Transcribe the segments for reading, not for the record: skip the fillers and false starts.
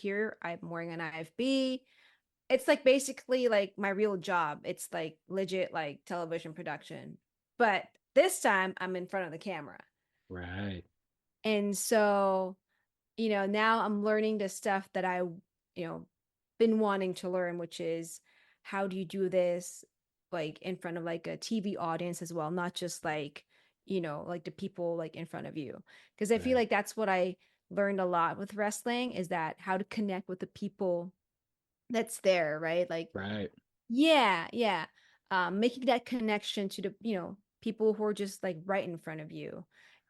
here I'm wearing an IFB. It's like basically like my real job. It's like legit like television production. But this time I'm in front of the camera. Right. And so, now I'm learning the stuff that been wanting to learn, which is how do you do this like in front of like a TV audience as well, not just like, like the people like in front of you. Because I feel Right. like that's what I learned a lot with wrestling is that how to connect with the people that's there, right? Like, Right. yeah, yeah. Making that connection to the, people who are just like right in front of you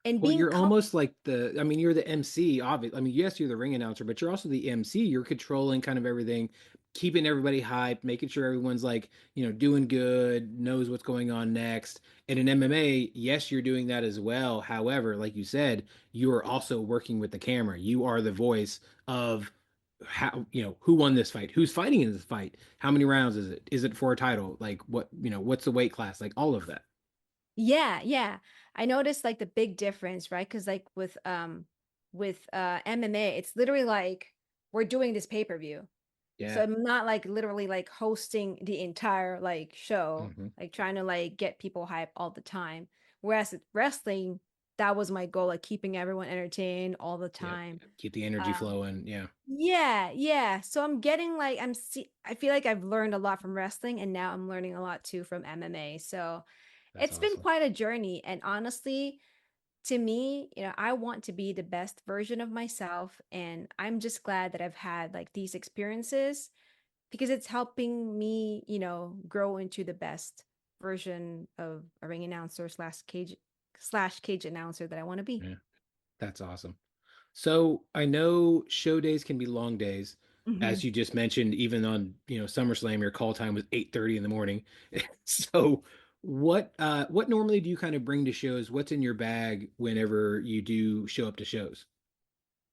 and Well, being you're com almost like I mean, you're the MC, obviously. I mean, yes, you're the ring announcer, but you're also the MC. You're controlling kind of everything, keeping everybody hyped, making sure everyone's like, doing good, knows what's going on next. And in MMA, yes, you're doing that as well. However, like you said, you are also working with the camera. You are the voice of how, who won this fight, who's fighting in this fight, how many rounds is it? Is it for a title? Like what, what's the weight class? Like all of that. Yeah, yeah. I noticed like the big difference, right? Because like with MMA, it's literally like we're doing this pay-per-view. So Yeah. I'm not like literally like hosting the entire like show, Hmm. like trying to like get people hype all the time. Whereas with wrestling, that was my goal, like keeping everyone entertained all the Yep. time. Keep the energy Um, flowing. Yeah. yeah, yeah. So I'm getting like I feel like I've learned a lot from wrestling and now I'm learning a lot too from MMA. So That's it's been awesome. quite a journey. And honestly, to me, I want to be the best version of myself. And I'm just glad that I've had like these experiences because it's helping me, grow into the best version of a ring announcer slash cage announcer that I want to be. Yeah, that's awesome. So I know show days can be long days. As Mhm. you just mentioned, even on, SummerSlam, your call time was 8:30 in the morning. So what normally do you kind of bring to shows? What's in your bag whenever you do show up to shows?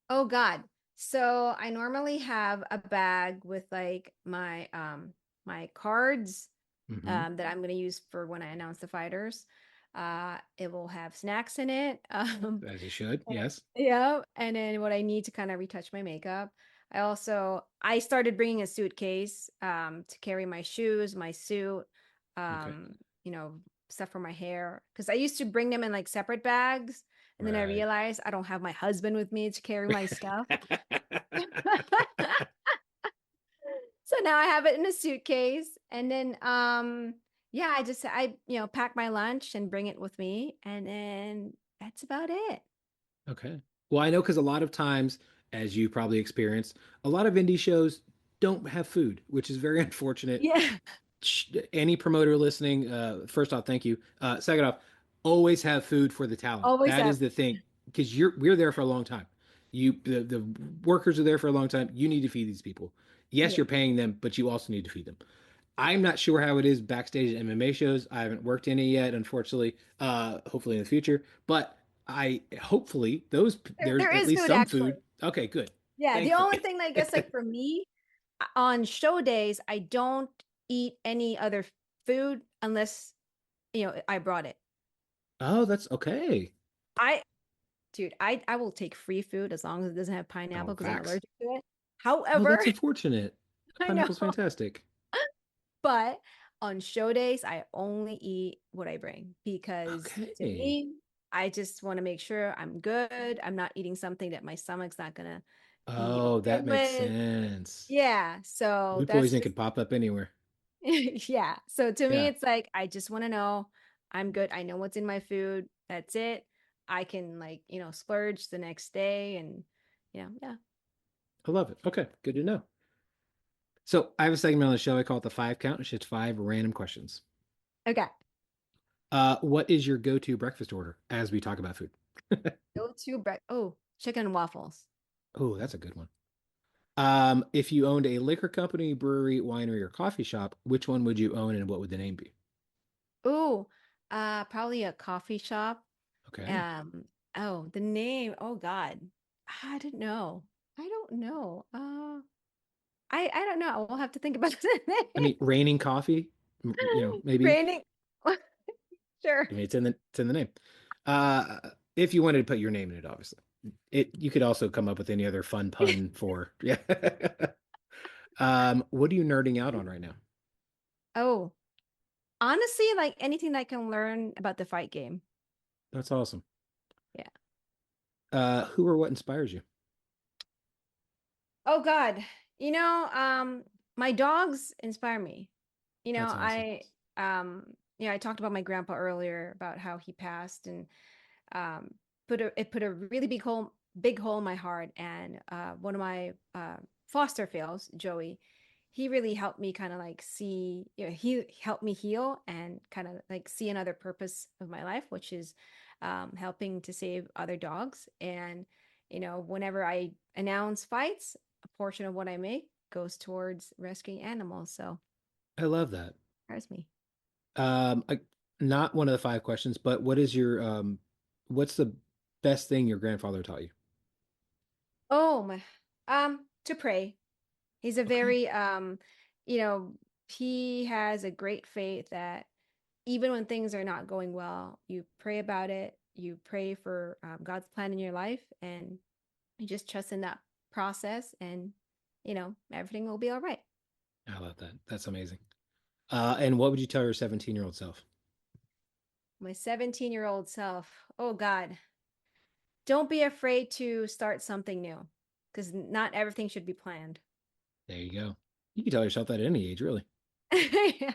Oh God. So I normally have a bag with like my cards Hmm. that I'm gonna use for when I announce the fighters. It will have snacks in it. As you should, yes. Yeah, and then what I need to kind of retouch my makeup. I started bringing a suitcase to carry my shoes, my suit, Okay. um, you know, stuff for my hair because I used to bring them in like separate bags, and then I Right. realized I don't have my husband with me to carry my stuff. So now I have it in a suitcase, and then yeah, I pack my lunch and bring it with me, and then that's about it. Okay. Well, I know because a lot of times, as you probably experienced, a lot of indie shows don't have food, which is very unfortunate. Yeah, Any promoter listening, first off, thank you. Second off, always have food for the talent. always That have. is the thing, because we're there for a long time. The workers are there for a long time. You need to feed these people. Yes, Yeah. you're paying them, but you also need to feed them. I'm not sure how it is backstage at MMA shows. I haven't worked any yet, unfortunately. Hopefully in the future, but I hopefully those there's There at is least food some actually. food. Okay, good. Yeah, the only Thankfully. thing I guess like for me on show days, I don't eat any other food unless, I brought it. Oh, that's okay. I Dude, I will take free food as long as it doesn't have Oh, pineapple because I'm facts. allergic to it. Oh, However, that's unfortunate. I know, Pineapple's fantastic. but on show days, I only eat what I bring because to Okay. me, I just want to make sure I'm good. I'm not eating something that my stomach's not gonna be Oh, okay that makes with. sense. Yeah, so Food that's poisoning just could pop up anywhere. yeah. So to me, Yeah, it's like I just want to know I'm good. I know what's in my food. That's it. I can like, splurge the next day and yeah. I love it. Okay, good to know. So I have a segment on the show. I call it the five count. It's just five random questions. Okay. What is your go-to breakfast order as we talk about food? Go to chicken and waffles. Oh, that's a good one. If you owned a liquor company, brewery, winery, or coffee shop, which one would you own and what would the name be? Ooh, probably a coffee shop. Okay. Um, oh, the name. Oh God. I don't know. I don't know. I don't know. We'll have to think about the I name. mean, raining coffee, maybe. Raining. Sure. I mean, it's in the name. If you wanted to put your name in it, obviously. It you could also come up with any other fun pun for yeah. What are you nerding out on right now? Oh, honestly, like anything that I can learn about the fight game. That's awesome. Yeah. Who or what inspires you? Oh God. You know, my dogs inspire me. You know, That's awesome. I talked about my grandpa earlier about how he passed and um put a really big hole in my heart. And one of my foster fails, Joey, he really helped me kind of like see, he helped me heal and kind of like see another purpose of my life, which is helping to save other dogs. And whenever I announce fights, a portion of what I make goes towards rescuing animals. So I love that. there's me. I, not one of the five questions, but what's the best thing your grandfather taught you? Oh my, to pray. He's a Okay. very you know, he has a great faith that even when things are not going well, you pray about it, you pray for God's plan in your life, and you just trust in that process, and everything will be all right. I love that. That's amazing. And what would you tell your 17-year-old self? My 17-year-old self, oh God, don't be afraid to start something new because not everything should be planned. There you go. You can tell yourself that at any age, really. Yeah.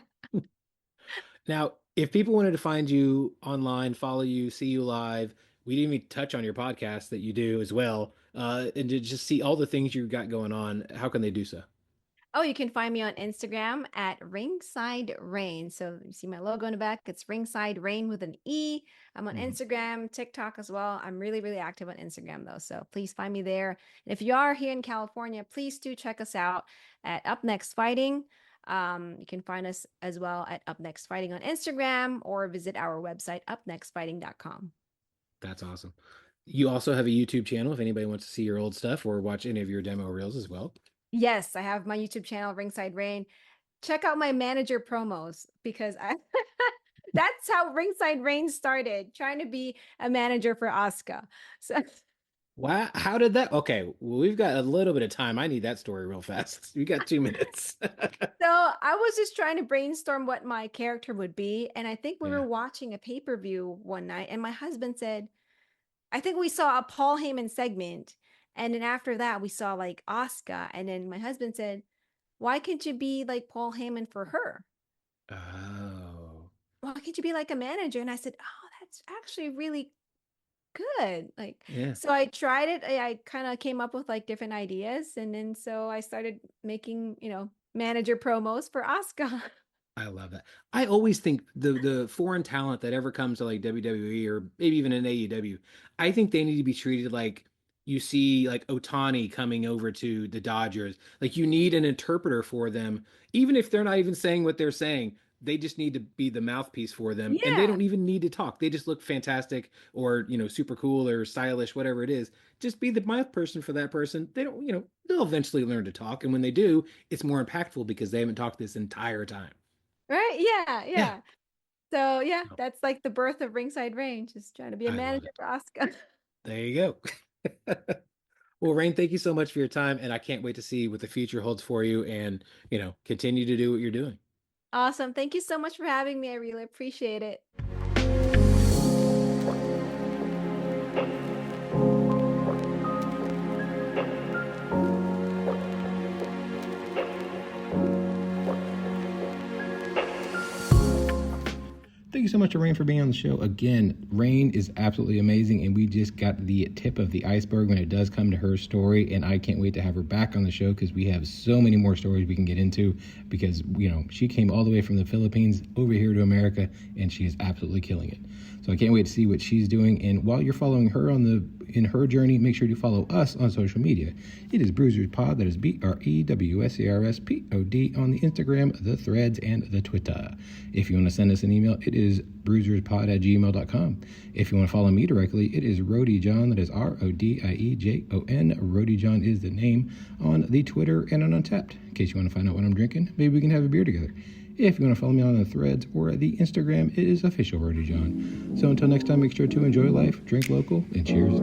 Now, if people wanted to find you online, follow you, see you live, we didn't even touch on your podcast that you do as well, and to just see all the things you got going on, how can they do so? Oh, you can find me on Instagram at Ringside Rain. So you see my logo in the back. It's Ringside Rain with an E. I'm on Mhm. Instagram, TikTok as well. I'm really, really active on Instagram though. So please find me there. And if you are here in California, please do check us out at Up Next Fighting. You can find us as well at Up Next Fighting on Instagram or visit our website, upnextfighting.com. That's awesome. You also have a YouTube channel if anybody wants to see your old stuff or watch any of your demo reels as well. Yes, I have my YouTube channel, Ringside Rain. Check out my manager promos because I that's how Ringside Rain started, trying to be a manager for Asuka. So Wow, how did that? Okay, well, we've got a little bit of time. I need that story real fast. We got 2 minutes. so I was just trying to brainstorm what my character would be. And I think we were Yeah. watching a pay-per-view one night, and my husband said, I think we saw a Paul Heyman segment. And then after that, we saw like Asuka. And then my husband said, why can't you be like Paul Heyman for her? Oh, Why can't you be like a manager? And I said, oh, that's actually really good. Like, yeah. so I tried it. I kind of came up with like different ideas. And then so I started making, manager promos for Asuka. I love that. I always think the foreign talent that ever comes to like WWE or maybe even in AEW, I think they need to be treated like you see like Otani coming over to the Dodgers. Like you need an interpreter for them, even if they're not even saying what they're saying. They just need to be the mouthpiece for them, and they Yeah. don't even need to talk. They just look fantastic or super cool or stylish, whatever it is. Just be the mouth person for that person. They don't, they'll eventually learn to talk, and when they do, it's more impactful because they haven't talked this entire time. Right. Yeah. Yeah. Yeah. So yeah, Oh, that's like the birth of Ringside Range, just trying to be a I love manager it. for Asuka. There you go. Well, Rain, thank you so much for your time, and I can't wait to see what the future holds for you and, continue to do what you're doing. Awesome. Thank you so much for having me. I really appreciate it. Thank you so much to Rain for being on the show. Again, Rain is absolutely amazing, and we just got the tip of the iceberg when it does come to her story. And I can't wait to have her back on the show because we have so many more stories we can get into. Because she came all the way from the Philippines over here to America, and she is absolutely killing it. So I can't wait to see what she's doing. And while you're following her in her journey, make sure to follow us on social media. It is Brewsers Pod. That is BREWSERSPOD on the Instagram, the Threads, and the Twitter. If you want to send us an email, it is bruiserspod@gmail.com. If you want to follow me directly, it is Rody John. That is RODIEJON. Rody John is the name on the Twitter and on Untapped. In case you want to find out what I'm drinking, maybe we can have a beer together. If you want to follow me on the Threads or the Instagram, it is official Rody John. So until next time, make sure to enjoy life, drink local, and cheers.